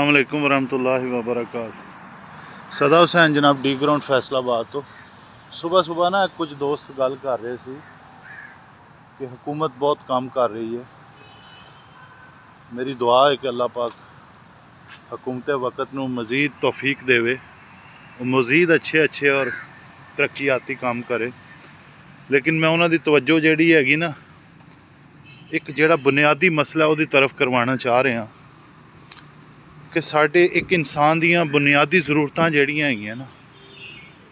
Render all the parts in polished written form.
अस्सलाम वालेकुम वरहमतुल्लाहि वबरकातुहू। सदा हुसैन जनाब डी ग्राउंड फैसलाबाद तो सुबह सुबह ना कुछ दोस्त गल कर रहे थे कि हुकूमत बहुत काम कर रही है। मेरी दुआ है कि अल्लाह पाक हुकूमत वक़्त नूं मज़ीद तौफीक देवे, मज़ीद अच्छे अच्छे और तरक्याती काम करे। लेकिन मैं उन्हां दी तवज्जो जिहड़ी हैगी ना एक जिहड़ा बुनियादी मसला उहदी तरफ करवाना चाह रहा कि साडे एक इंसान दियां बुनियादी ज़रूरतां जिहड़ियां हैगियां ना,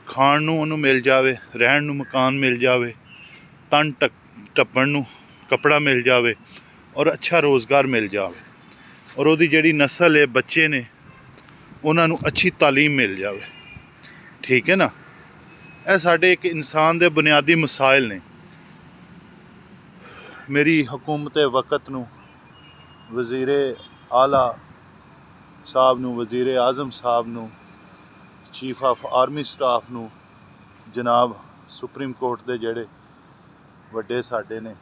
खाण नूं उहनूं मिल जावे, रहण नूं मकान मिल जावे, तन टप्पण नूं कपड़ा मिल जावे और अच्छा रोज़गार मिल जावे, और उहदी जिहड़ी नस्ल है बच्चे ने उन्हां नूं अच्छी तालीम मिल जावे। ठीक है ना, यह साडे एक इंसान दे बुनियादी मसाइल ने। मेरी हुकूमत वक़्त नूं वज़ीरे आला साहब नूं, वज़ीरे आज़म साहब नूं, चीफ ऑफ आर्मी स्टाफ नूं, जनाब सुप्रीम कोर्ट दे जिहड़े वड्डे साडे ने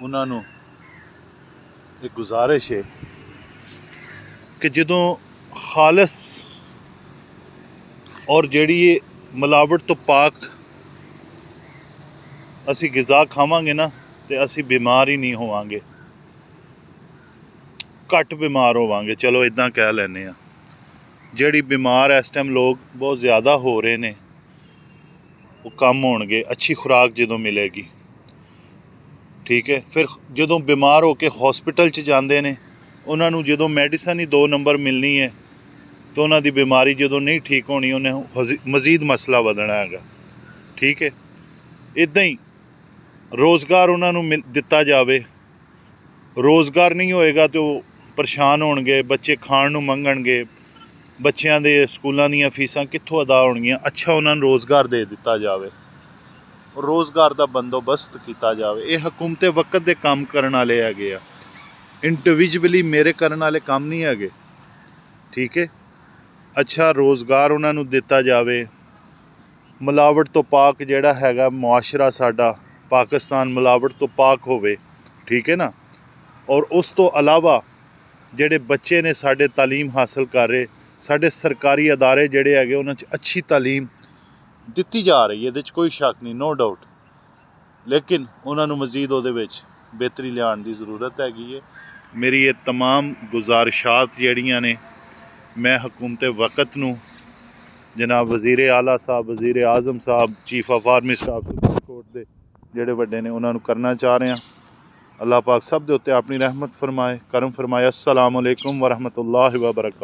उन्हां नूं एक गुजारिश है कि जदों खालस और जिहड़ी मिलावट तो पाक असी ग़िज़ा खावांगे ना तो असी बीमार ही नहीं होवांगे, घट बीमार होवांगे। चलो इदां कह लैने आ। जिहड़ी बीमार इस टाइम लोग बहुत ज़्यादा हो रहे ने वो कम होणगे अच्छी खुराक जदों मिलेगी। ठीक है, फिर जदों बीमार होके हॉस्पिटल च जांदे ने उन्हां नूं जदों मैडिसन ही 2 नंबर मिलनी है तो उन्हां दी बीमारी जदों नहीं ठीक होनी उन्हें मज़ीद मसला वधना हैगा। ठीक है, इदां ही रोज़गार उन्हां नूं दिता जावे। रोज़गार नहीं होएगा तो परेशान होणगे, बच्चे खाण नूं मंगणगे, बच्चों के स्कूलों दीयां फीसां कित्थों अदा होणगियां। अच्छा उन्हां नूं रोज़गार दे दिता जावे, रोज़गार का बंदोबस्त किया जाए। ये हुकूमत वक़्त दे काम करन वाले हैगे आ, इंडिविजुअली मेरे करन वाले काम नहीं हैगे। ठीक है, अच्छा रोज़गार उन्हां नूं दिता जावे, मिलावट तो पाक जिहड़ा हैगा मुआशरा साडा पाकिस्तान मिलावट तो पाक होवे। ठीक है ना, और उस तो अलावा जिहड़े बच्चे ने साडे तालीम हासिल कर रहे, साडे सरकारी अदारे जिहड़े हैगे उन्हां च अच्छी तालीम दिती जा रही है, ये कोई शक नहीं, नो डाउट। लेकिन उन्होंने मज़ीद उहदे विच बेहतरी लियाण की ज़रूरत हैगी है। मेरी ये तमाम गुजारिशात जिहड़ियां ने मैं हुकूमत वक़्त नूं जनाब वज़ीरे आला साहब, वज़ीरे आज़म साहब, chief of army staff supreme court दे जिहड़े वड्डे ने उन्हां नूं करना चाह रहे हैं। अल्लाह पाक सब दे उत्ते अपनी रहमत फरमाए, करम फरमाए। अस्सलाम वालेकुम वरहमतुल्लाहि वबरकातुहू।